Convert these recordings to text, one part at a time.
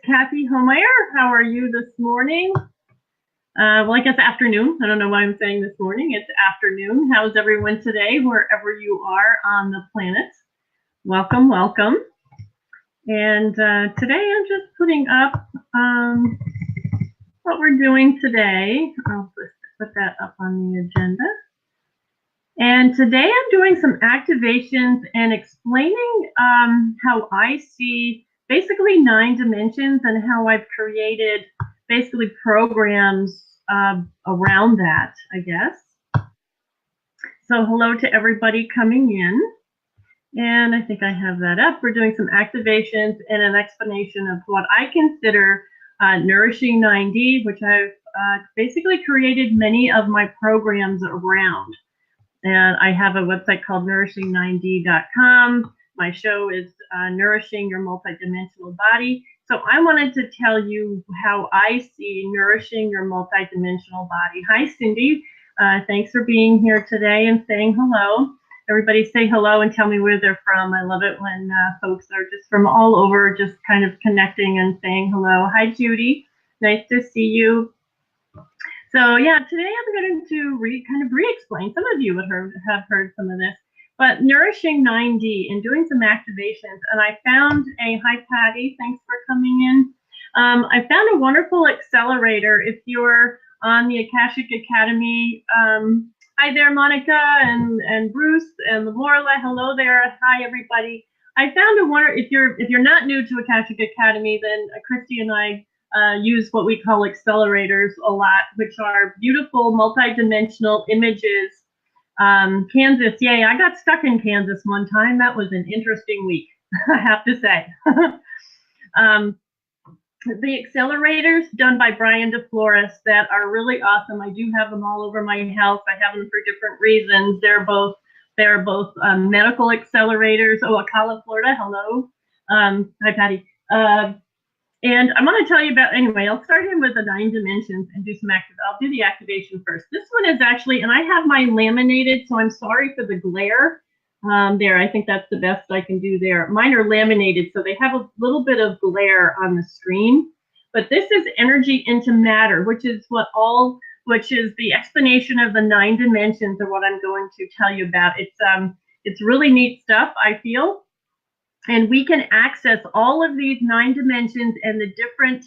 Kathy Homeyer. How are you this morning? Well, I guess afternoon. I don't know why I'm saying this morning. It's afternoon. How's everyone today, wherever you are on the planet? Welcome, welcome. And today I'm just putting up what we're doing today. I'll put that up on the agenda. And today I'm doing some activations and explaining how I see basically 9 dimensions and how I've created basically programs around that, I guess. So hello to everybody coming in. And I think I have that up. We're doing some activations and an explanation of what I consider Nourishing 9D, which I've basically created many of my programs around. And I have a website called nourishing9d.com. My show is Nourishing Your Multidimensional Body. So I wanted to tell you how I see nourishing your multidimensional body. Hi, Cindy. Thanks for being here today and saying hello. Everybody say hello and tell me where they're from. I love it when folks are just from all over, just kind of connecting and saying hello. Hi, Judy. Nice to see you. So yeah, today I'm going to kind of re-explain. Some of you have heard some of this, but Nourishing 9D and doing some activations. And I found hi Patty, thanks for coming in. I found a wonderful accelerator. If you're on the Akashic Academy, hi there, Monica and Bruce and Lamorla. Hello there. Hi everybody. I found if you're not new to Akashic Academy, then Christy and I use what we call accelerators a lot, which are beautiful multi-dimensional images. Kansas, yay, I got stuck in Kansas one time. That was an interesting week, I have to say. The accelerators done by Brian DeFlores that are really awesome. I do have them all over my house. I have them for different reasons. They're both medical accelerators. Oh, Ocala, Florida, hello. Hi, Patty. And I'm going to tell you about, anyway, I'll start in with the 9 dimensions and do some I'll do the activation first. This one is actually, and I have mine laminated, so I'm sorry for the glare there. I think that's the best I can do there. Mine are laminated, so they have a little bit of glare on the screen. But this is energy into matter, which is the explanation of the 9 dimensions of what I'm going to tell you about. It's really neat stuff, I feel. And we can access all of these 9 dimensions and the different,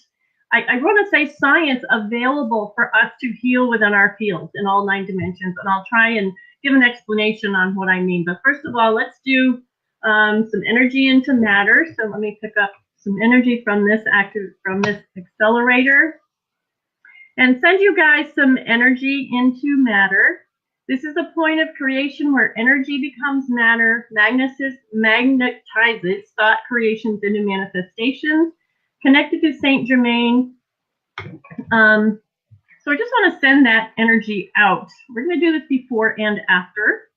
I want to say science available for us to heal within our fields in all 9 dimensions. And I'll try and give an explanation on what I mean. But first of all, let's do some energy into matter. So let me pick up some energy from this accelerator and send you guys some energy into matter. This is a point of creation where energy becomes matter, magnetizes thought creations into manifestations, connected to Saint Germain. So I just want to send that energy out. We're going to do this before and after,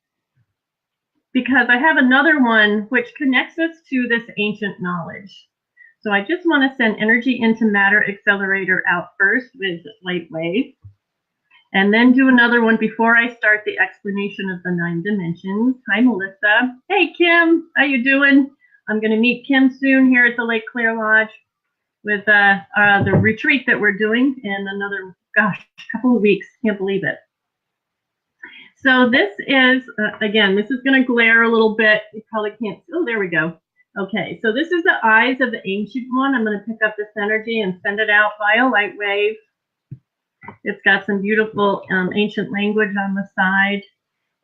because I have another one which connects us to this ancient knowledge. So I just want to send energy into matter accelerator out first with light wave. And then do another one before I start the explanation of the 9 dimensions. Hi, Melissa. Hey, Kim. How you doing? I'm going to meet Kim soon here at the Lake Claire Lodge with the retreat that we're doing in another, couple of weeks. Can't believe it. So this is, again, this is going to glare a little bit. You probably can't. Oh, there we go. Okay, so this is the eyes of the ancient one. I'm going to pick up this energy and send it out via light wave. It's got some beautiful ancient language on the side.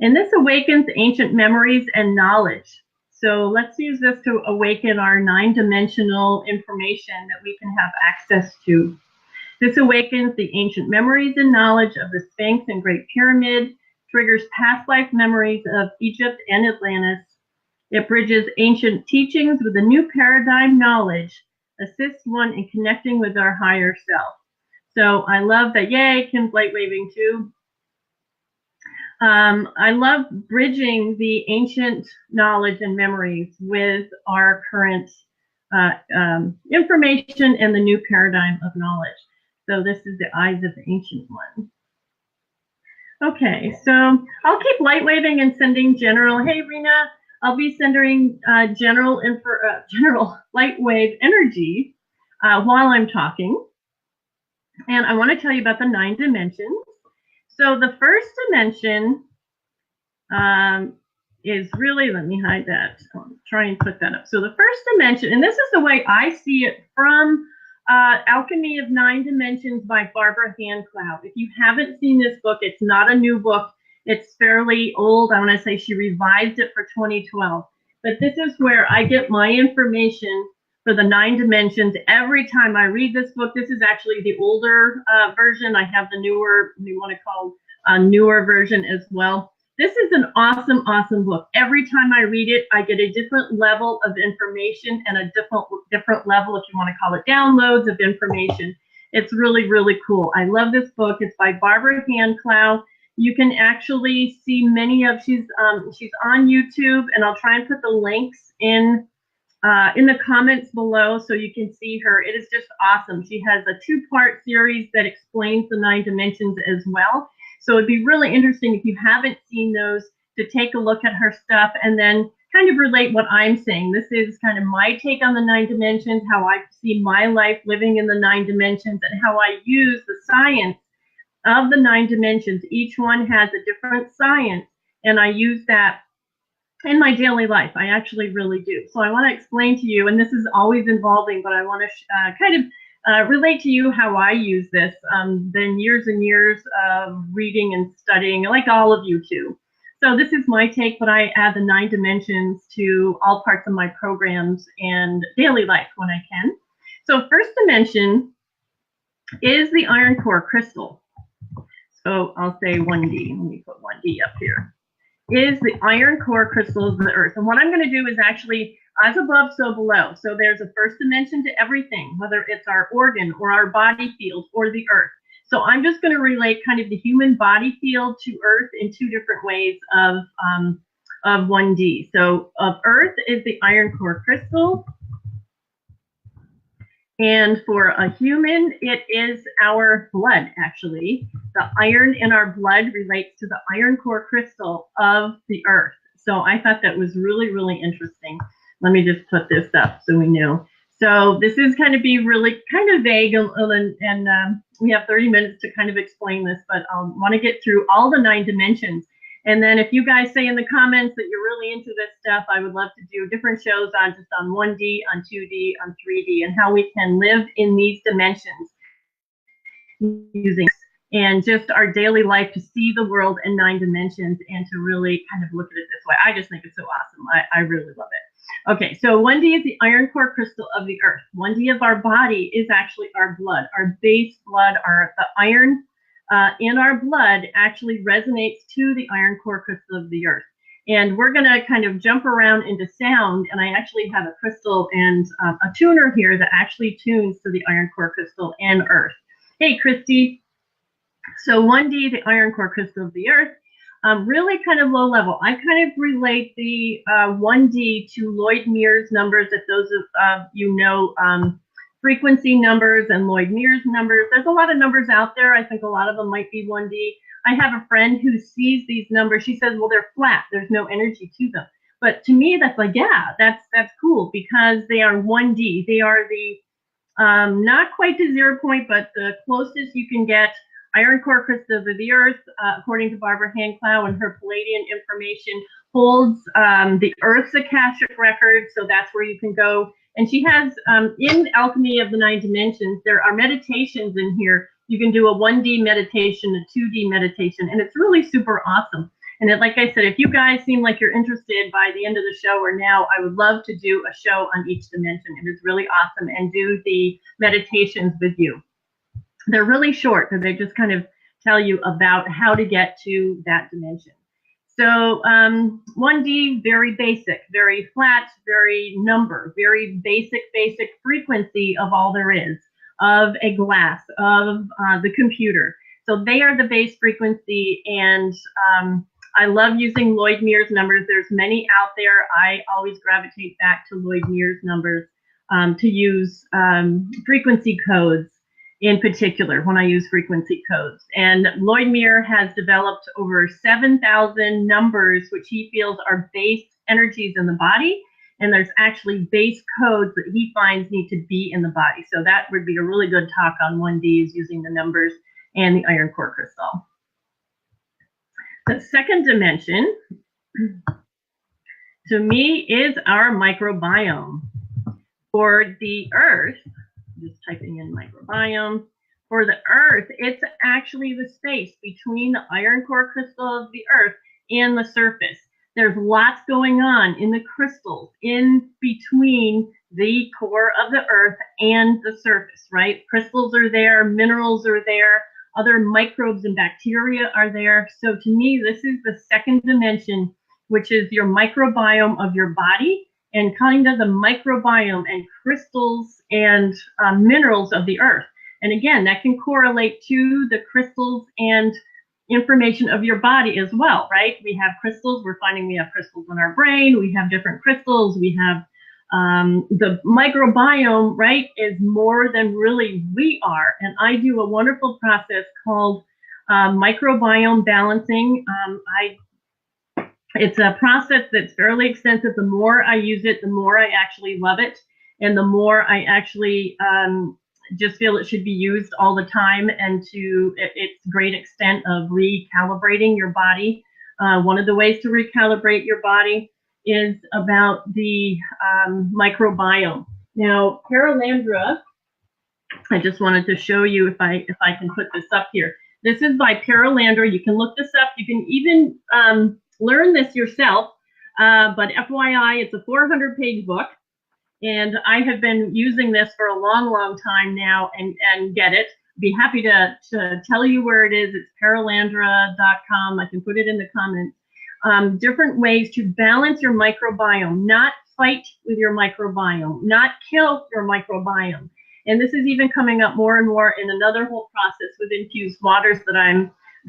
And this awakens ancient memories and knowledge. So let's use this to awaken our 9-dimensional information that we can have access to. This awakens the ancient memories and knowledge of the Sphinx and Great Pyramid, triggers past life memories of Egypt and Atlantis. It bridges ancient teachings with a new paradigm knowledge, assists one in connecting with our higher self. So I love that. Yay, Kim's light waving too. I love bridging the ancient knowledge and memories with our current information and the new paradigm of knowledge. So this is the eyes of the ancient one. Okay, so I'll keep light waving and sending general. Hey, Rena, I'll be sending general light wave energy while I'm talking. And I want to tell you about the 9 dimensions. So the first dimension is really, let me hide that. I'll try and put that up. So the first dimension, and this is the way I see it from Alchemy of 9 Dimensions by Barbara Handclough. If you haven't seen this book, it's not a new book. It's fairly old. I want to say she revised it for 2012. But this is where I get my information for the 9 dimensions. Every time I read this book, this is actually the older version. I have the newer, we want to call newer version as well. This is an awesome, awesome book. Every time I read it, I get a different level of information and a different level, if you want to call it downloads of information. It's really, really cool. I love this book. It's by Barbara Handclough. You can actually see many of, she's on YouTube, and I'll try and put the links in the comments below so you can see her. It is just awesome. She has a 2-part series that explains the 9 dimensions as well. So it'd be really interesting if you haven't seen those to take a look at her stuff and then kind of relate what I'm saying. This is kind of my take on the 9 dimensions, how I see my life living in the 9 dimensions, and how I use the science of the 9 dimensions. Each one has a different science, and I use that in my daily life. I actually really do. So I want to explain to you, and this is always involving, but I want to kind of relate to you how I use this. Been years and years of reading and studying, like all of you too. So this is my take, but I add the 9 dimensions to all parts of my programs and daily life when I can. So first dimension is the iron core crystal. So I'll say 1D. Let me put 1D up here. Is the iron core crystal of the earth. And what I'm going to do is actually as above, so below. So there's a first dimension to everything, whether it's our organ or our body field or the earth. So I'm just going to relate kind of the human body field to earth in 2 different ways of 1D. So of earth is the iron core crystal. And for a human, it is our blood, actually. The iron in our blood relates to the iron core crystal of the earth. So I thought that was really, really interesting. Let me just put this up so we know. So this is kind of really kind of vague, and we have 30 minutes to kind of explain this, but I want to get through all the 9 dimensions. And then if you guys say in the comments that you're really into this stuff, I would love to do different shows on just on 1D, on 2D, on 3D, and how we can live in these dimensions using and just our daily life to see the world in 9 dimensions and to really kind of look at it this way. I just think it's so awesome. I really love it. Okay, so 1D is the iron core crystal of the earth. 1D of our body is actually our blood, our base blood, the iron in our blood actually resonates to the iron core crystal of the earth. And we're going to kind of jump around into sound, and I actually have a crystal and a tuner here that actually tunes to the iron core crystal and earth. Hey, Christy. So 1D, the iron core crystal of the earth, really kind of low level. I kind of relate the 1D to Lloyd-Mears numbers, if those of you know frequency numbers and Lloyd-Mears numbers. There's a lot of numbers out there. I think a lot of them might be 1D. I have a friend who sees these numbers. She says, well, they're flat. There's no energy to them. But to me, that's like, yeah, that's cool because they are 1D. They are the not quite to 0 point, but the closest you can get iron core crystal of the earth, according to Barbara Handclough, and her Palladian information holds the Earth's Akashic record. So that's where you can go. And she has, in Alchemy of the 9 Dimensions, there are meditations in here. You can do a 1D meditation, a 2D meditation, and it's really super awesome. And like I said, if you guys seem like you're interested by the end of the show or now, I would love to do a show on each dimension. It is really awesome, and do the meditations with you. They're really short, because they just kind of tell you about how to get to that dimension. So 1D, very basic, very flat, very number, very basic frequency of all there is, of a glass, of the computer. So they are the base frequency, and I love using Lloyd-Mears numbers. There's many out there. I always gravitate back to Lloyd-Mears numbers to use frequency codes in particular when I use frequency codes. And Lloyd-Mears has developed over 7,000 numbers, which he feels are base energies in the body. and there's actually base codes that he finds need to be in the body. So that would be a really good talk on 1D, is using the numbers and the iron core crystal. The second dimension, to me, is our microbiome. For the Earth, just typing in microbiome, for the Earth, it's actually the space between the iron core crystal of the Earth and the surface. There's lots going on in the crystals in between the core of the Earth and the surface, right? Crystals are there, minerals are there, other microbes and bacteria are there. So to me, this is the second dimension, which is your microbiome of your body, and kind of the microbiome and crystals and minerals of the Earth. And again, that can correlate to the crystals and information of your body as well, right? We have crystals. We're finding we have crystals in our brain. We have different crystals. We have the microbiome, right, is more than really we are. And I do a wonderful process called microbiome balancing. It's a process that's fairly extensive. The more I use it, the more I actually love it, and the more I actually just feel it should be used all the time, and to its great extent of recalibrating your body. One of the ways to recalibrate your body is about the microbiome. Now, Paralandra, I just wanted to show you, if I can put this up here. This is by Paralandra. You can look this up. You can even learn this yourself, but FYI, it's a 400-page book, and I have been using this for a long, long time now, and get it. Be happy to tell you where it is. It's paralandra.com. I can put it in the comments. Different ways to balance your microbiome, not fight with your microbiome, not kill your microbiome. And this is even coming up more and more in another whole process with infused waters that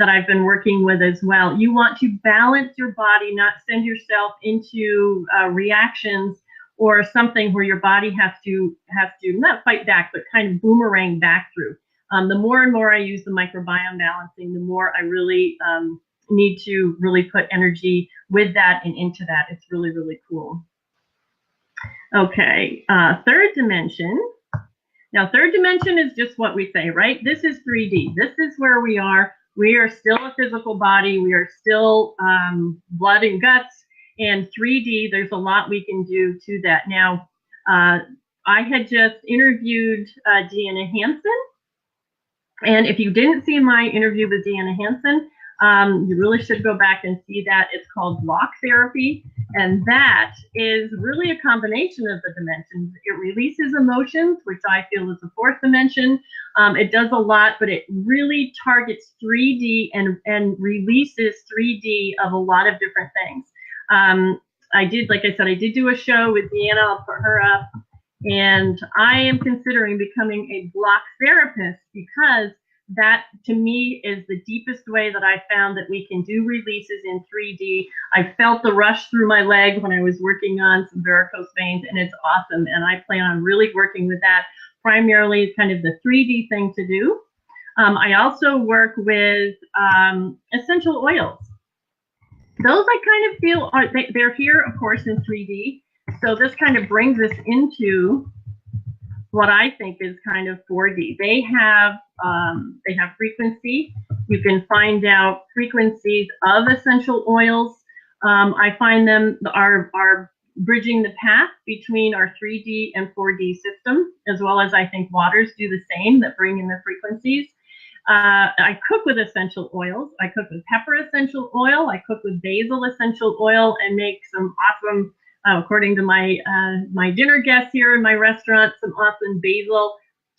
I've been working with as well. You want to balance your body, not send yourself into reactions or something where your body has to not fight back, but kind of boomerang back through. The more and more I use the microbiome balancing, the more I really need to really put energy with that and into that. It's really, really cool. Okay, third dimension. Now, third dimension is just what we say, right? This is 3D. This is where we are. We are still a physical body. We are still blood and guts. And 3D, there's a lot we can do to that. Now, I had just interviewed Deanna Hansen. And if you didn't see my interview with Deanna Hansen, you really should go back and see that. It's called block therapy. And that is really a combination of the dimensions. It releases emotions, which I feel is the fourth dimension. It does a lot, but it really targets 3D and releases 3D of a lot of different things. Like I said, I did do a show with Deanna. I'll put her up. And I am considering becoming a block therapist, because that, to me, is the deepest way that I found that we can do releases in 3D. I felt the rush through my leg when I was working on some varicose veins, and it's awesome. And I plan on really working with that, primarily kind of the 3D thing to do. I also work with essential oils. Those I kind of feel they're here, of course, in 3D. So this kind of brings us into what I think is kind of 4D. They have frequency. You can find out frequencies of essential oils. I find them are bridging the path between our 3D and 4D system, as well as I think waters do the same, that bring in the frequencies. I cook with essential oils. I cook with pepper essential oil. I cook with basil essential oil, and make some awesome, according to my my dinner guests here in my restaurant, some awesome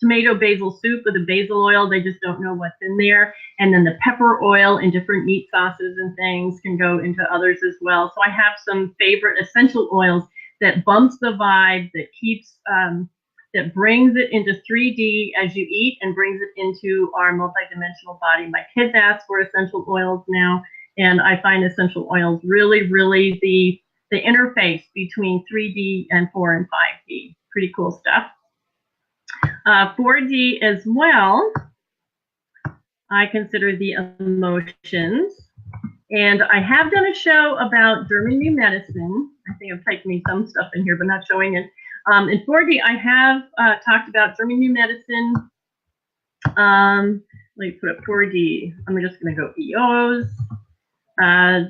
tomato basil soup with the basil oil. They just don't know what's in there. And then the pepper oil in different meat sauces and things can go into others as well. So I have some favorite essential oils that bumps the vibe, that keeps that brings it into 3D as you eat, and brings it into our multidimensional body. My kids ask for essential oils now, and I find essential oils really, really the interface between 3D and 4 and 5D. Pretty cool stuff. 4D as well, I consider the emotions. And I have done a show about German new medicine. I think I've typing some stuff in here, but not showing it. In 4D, I have talked about German new medicine. Let me put up 4D. I'm just going to go EOs.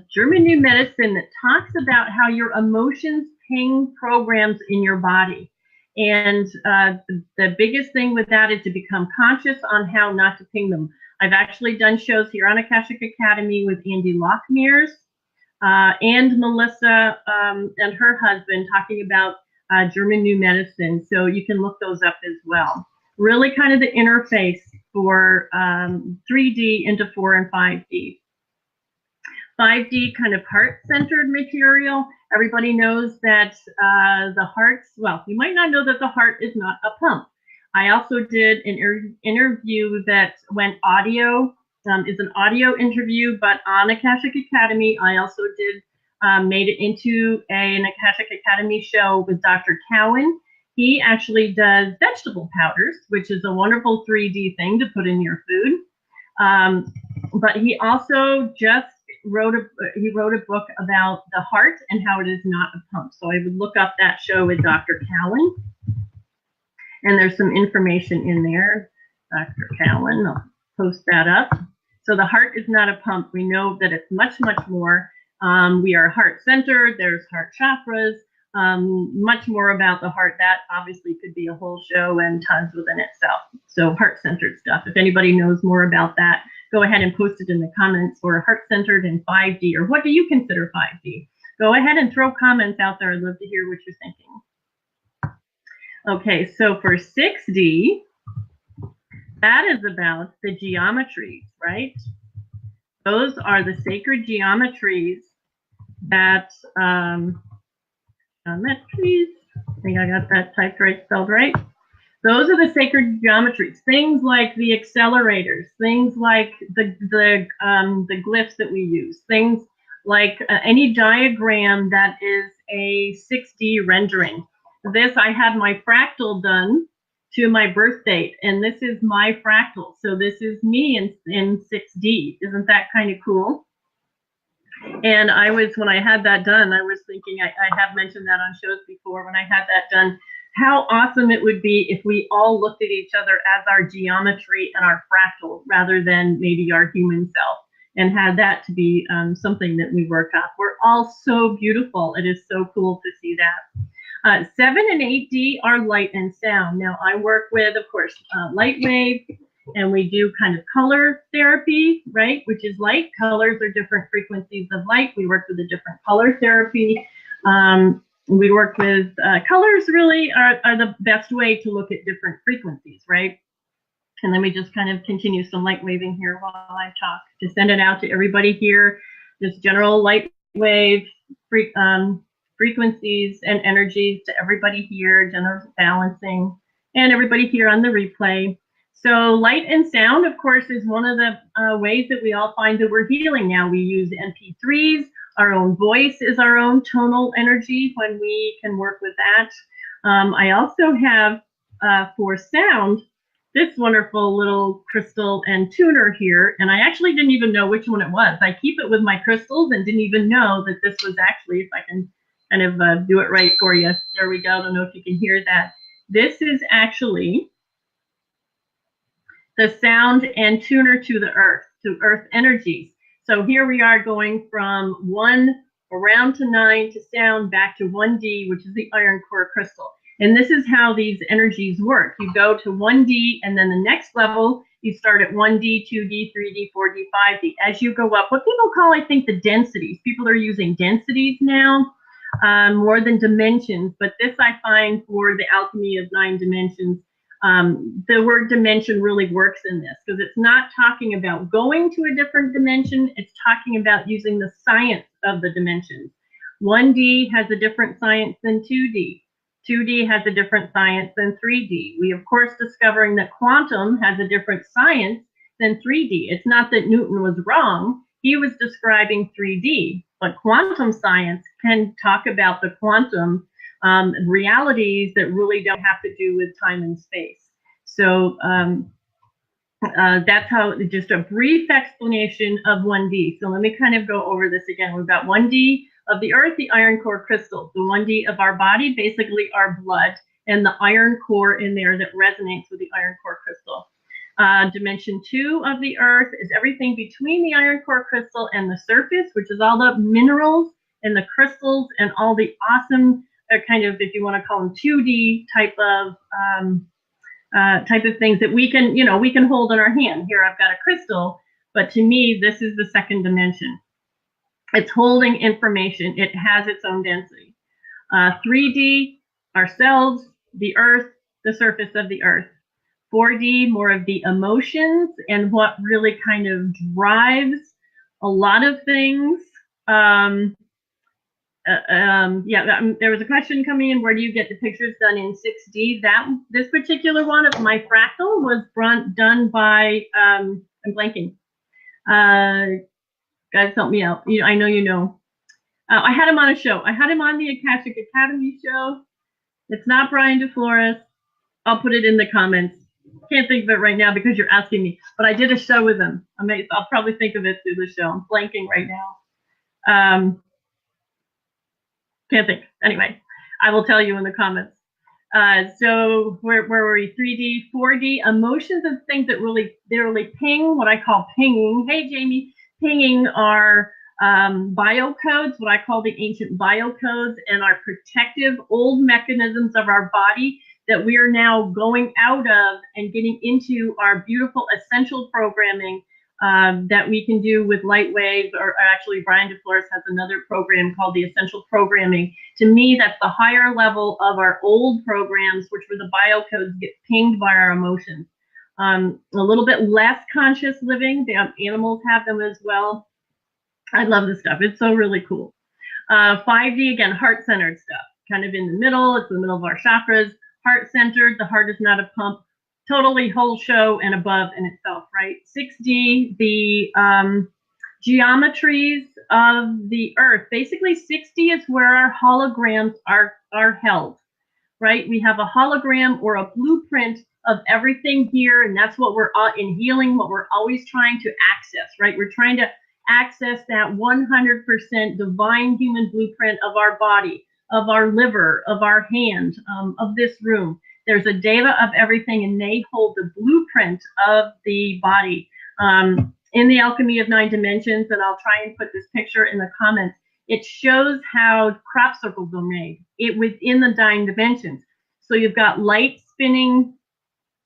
German new medicine that talks about how your emotions ping programs in your body. And the biggest thing with that is to become conscious on how not to ping them. I've actually done shows here on Akashic Academy with Andy Lockmears and Melissa and her husband talking about German new medicine. So you can look those up as well. Really kind of the interface for 3D into 4 and 5D. 5D kind of heart-centered material. Everybody knows that the heart's, well, you might not know that the heart is not a pump. I also did an interview that went audio, is an audio interview, but on Akashic Academy, I also did made it into an Akashic Academy show with Dr. Cowan. He actually does vegetable powders, which is a wonderful 3D thing to put in your food. But he also just wrote a book about the heart and how it is not a pump. So I would look up that show with Dr. Cowan. And there's some information in there. Dr. Cowan, I'll post that up. So the heart is not a pump. We know that it's much, much more. We are heart-centered. There's heart chakras. Much more about the heart. That obviously could be a whole show and tons within itself. So heart-centered stuff. If anybody knows more about that, go ahead and post it in the comments for heart-centered and 5D, or what do you consider 5D? Go ahead and throw comments out there. I'd love to hear what you're thinking. Okay, so for 6D, that is about the geometries, right? Those are the sacred geometries that, geometries, I think I got that typed right, spelled right. Those are the sacred geometries, things like the accelerators, things like the glyphs that we use, things like any diagram that is a 6D rendering. This, I had my fractal done to my birth date, and this is my fractal. So this is me in 6D. Isn't that kind of cool? And I was, when I had that done, I was thinking, I have mentioned that on shows before, when I had that done, how awesome it would be if we all looked at each other as our geometry and our fractal rather than maybe our human self, and had that to be something that we work up. We're all so beautiful. It is so cool to see that. 7 and 8D are light and sound. Now I work with, of course, light wave, and we do kind of color therapy, right? Which is light. Colors are different frequencies of light. We work with a different color therapy. We work with colors really are the best way to look at different frequencies, right? And then we just kind of continue some light waving here while I talk to send it out to everybody here. Just general light wave frequencies and energies to everybody here, general balancing, and everybody here on the replay. So light and sound, of course, is one of the ways that we all find that we're healing now. We use MP3s. Our own voice is our own tonal energy when we can work with that. I also have, for sound, this wonderful little crystal and tuner here. And I actually didn't even know which one it was. I keep it with my crystals and didn't even know that this was actually, if I can kind of do it right for you. There we go. I don't know if you can hear that. This is actually the sound and tuner to the earth, to earth energies. So here we are going from 1 around to 9 to sound back to 1D, which is the iron core crystal. And this is how these energies work. You go to 1D, and then the next level, you start at 1D, 2D, 3D, 4D, 5D. As you go up, what people call, I think, the densities. People are using densities now more than dimensions. But this I find for the alchemy of 9 dimensions, the word dimension really works in this, because it's not talking about going to a different dimension. It's talking about using the science of the dimensions. 1D has a different science than 2D. 2D has a different science than 3D. We, of course, discovering that quantum has a different science than 3D. It's not that Newton was wrong. He was describing 3D, but quantum science can talk about the quantum realities that really don't have to do with time and space. So That's how, just a brief explanation of 1D. So let me kind of go over this again. We've got 1D of the earth, the iron core crystal. The 1D of our body, basically our blood, and the iron core in there that resonates with the iron core crystal. Dimension 2 of the earth is everything between the iron core crystal and the surface, which is all the minerals and the crystals and all the awesome kind of, if you want to call them 2D type of things that we can, we can hold in our hand. Here I've got a crystal, but to me, this is the second dimension. It's holding information. It has its own density. 3D, ourselves, the earth, the surface of the earth. 4D, more of the emotions and what really kind of drives a lot of things. There was a question coming in, where do you get the pictures done in 6D? This particular one of my fractal was done by, I'm blanking. Guys, help me out. I know you know. I had him on a show. I had him on the Akashic Academy show. It's not Brian DeFlores. I'll put it in the comments. Can't think of it right now because you're asking me. But I did a show with him. I'll probably think of it through the show. I'm blanking right now. Can't think. Anyway, I will tell you in the comments. So where were we? 3D, 4D, emotions and things that really ping, what I call pinging. Hey, Jamie. Pinging our biocodes, what I call the ancient biocodes, and our protective old mechanisms of our body that we are now going out of and getting into our beautiful essential programming that we can do with light waves, or actually Brian DeFlores has another program called the essential programming. To me, that's the higher level of our old programs, which were the biocodes get pinged by our emotions. A little bit less conscious living. The animals have them as well. I love this stuff. It's so really cool. 5D, again, heart-centered stuff. Kind of in the middle. It's in the middle of our chakras. Heart-centered. The heart is not a pump. Totally whole show and above in itself, right? 6D, the geometries of the earth. Basically, 6D is where our holograms are held, right? We have a hologram or a blueprint of everything here, and that's what we're in healing, what we're always trying to access, right? We're trying to access that 100% divine human blueprint of our body, of our liver, of our hand, of this room. There's a deva of everything, and they hold the blueprint of the body. In the Alchemy of 9 Dimensions, and I'll try and put this picture in the comments, it shows how crop circles are made within the 9 dimensions. So you've got light spinning.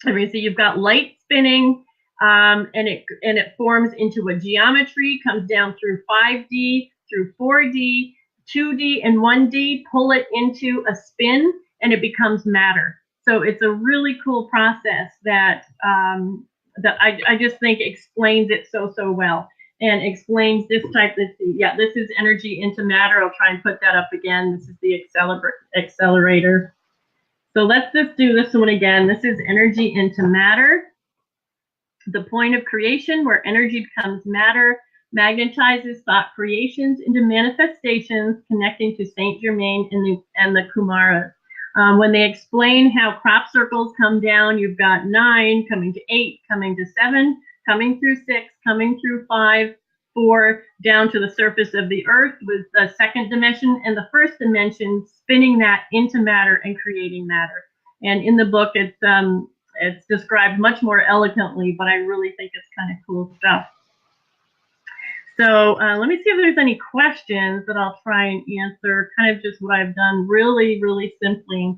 You've got light spinning, and it forms into a geometry, comes down through 5D, through 4D, 2D, and 1D, pull it into a spin, and it becomes matter. So it's a really cool process that I just think explains it so well, and explains this type of, this is energy into matter. I'll try and put that up again. This is the accelerator. So let's just do this one again. This is energy into matter. The point of creation, where energy becomes matter, magnetizes thought creations into manifestations, connecting to Saint Germain and the Kumaras. When they explain how crop circles come down, you've got 9 coming to 8, coming to 7, coming through 6, coming through 5, 4, down to the surface of the earth with the second dimension, and the first dimension spinning that into matter and creating matter. And in the book, it's described much more eloquently, but I really think it's kind of cool stuff. So let me see if there's any questions that I'll try and answer, kind of just what I've done really simply.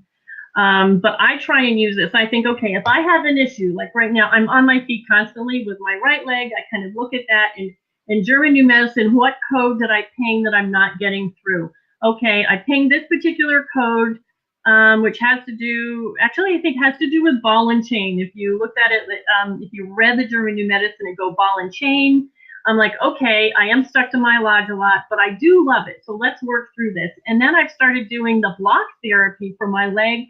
But I try and use this. I think, okay, if I have an issue, like right now, I'm on my feet constantly with my right leg. I kind of look at that, and in German New Medicine, what code did I ping that I'm not getting through? Okay, I pinged this particular code, which has to do, actually, I think has to do with ball and chain. If you looked at it, if you read the German New Medicine and go ball and chain, I'm like, okay, I am stuck to my lodge a lot, but I do love it. So let's work through this. And then I've started doing the block therapy for my leg.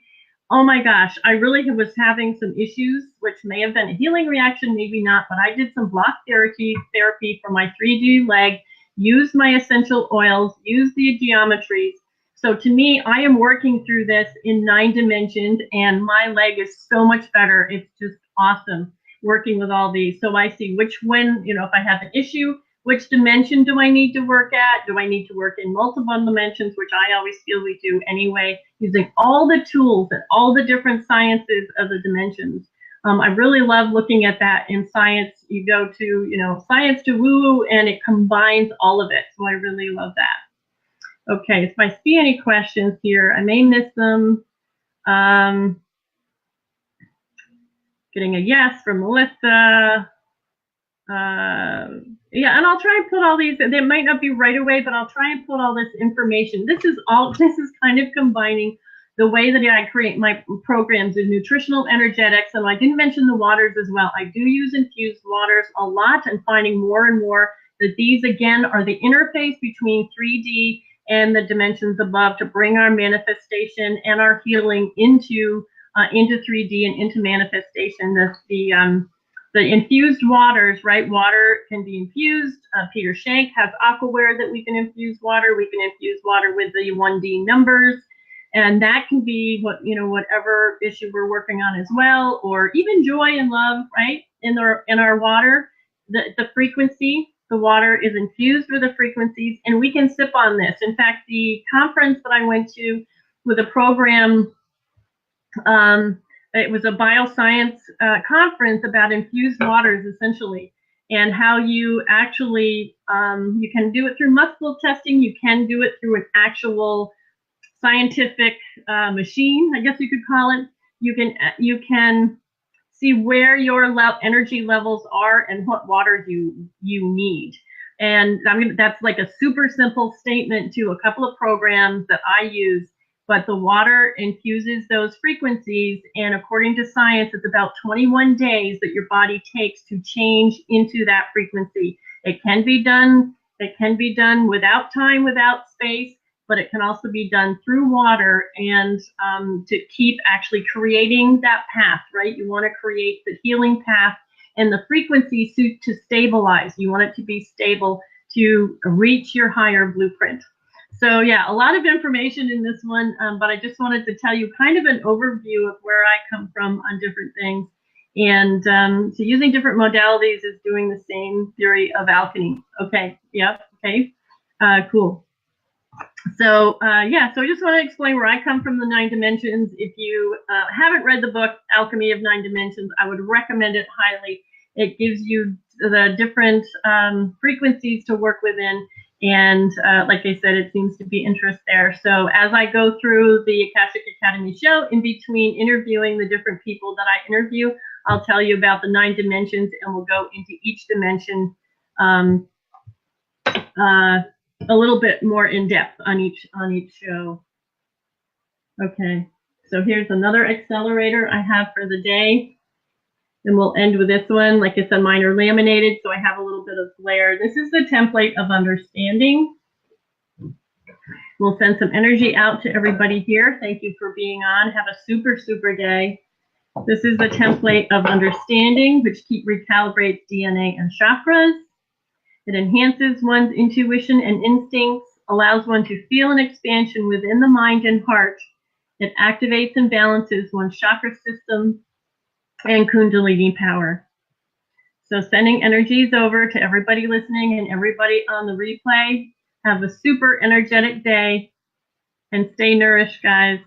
Oh my gosh, I really was having some issues, which may have been a healing reaction, maybe not, but I did some block therapy for my 3D leg, used my essential oils, used the geometries. So to me, I am working through this in 9 dimensions, and my leg is so much better. It's just awesome. working with all these. So I see which one, you know, if I have an issue, which dimension do I need to work at? Do I need to work in multiple dimensions, which I always feel we do anyway, using all the tools and all the different sciences of the dimensions. I really love looking at that in science. You go to, you know, science to woo-woo, and it combines all of it. So I really love that. Okay, if I see any questions here, I may miss them. Getting a yes from Melissa. Yeah, and I'll try and put all these, they might not be right away, but I'll try and put all this information. This is kind of combining the way that I create my programs in nutritional energetics. And I didn't mention the waters as well. I do use infused waters a lot, and finding more and more that these, again, are the interface between 3D and the dimensions above to bring our manifestation and our healing into 3D and into manifestation. The infused waters, right? Water can be infused. Peter Shank has Aquaware that we can infuse water. We can infuse water with the 1D numbers, and that can be what, you know, whatever issue we're working on as well, or even joy and love, right? In our water, the frequency, the water is infused with the frequencies, and we can sip on this. In fact, the conference that I went to with a program, it was a bioscience conference about infused waters, essentially, and how you actually, you can do it through muscle testing. You can do it through an actual scientific machine, I guess you could call it. You can see where your energy levels are and what water you need. And that's like a super simple statement to a couple of programs that I use. But the water infuses those frequencies, and according to science, it's about 21 days that your body takes to change into that frequency. It can be done without time, without space, but it can also be done through water, and to keep actually creating that path, right? You want to create the healing path and the frequency to stabilize. You want it to be stable to reach your higher blueprint. So yeah, a lot of information in this one, but I just wanted to tell you kind of an overview of where I come from on different things. And so using different modalities is doing the same theory of alchemy. Okay, yep, okay, cool. So yeah, so I just want to explain where I come from, the 9 dimensions. If you haven't read the book, Alchemy of 9 Dimensions, I would recommend it highly. It gives you the different frequencies to work within. And like I said, it seems to be interest there. So as I go through the Akashic Academy show, in between interviewing the different people that I interview, I'll tell you about the 9 dimensions, and we'll go into each dimension a little bit more in depth on each show. Okay, so here's another accelerator I have for the day. And we'll end with this one. Like I said, mine are laminated, so I have a little bit of glare. This is the template of understanding. We'll send some energy out to everybody here. Thank you for being on. Have a super, super day. This is the template of understanding, which recalibrates DNA and chakras. It enhances one's intuition and instincts, allows one to feel an expansion within the mind and heart. It activates and balances one's chakra system and Kundalini power. So sending energies over to everybody listening and everybody on the replay. Have a super energetic day and stay nourished, guys.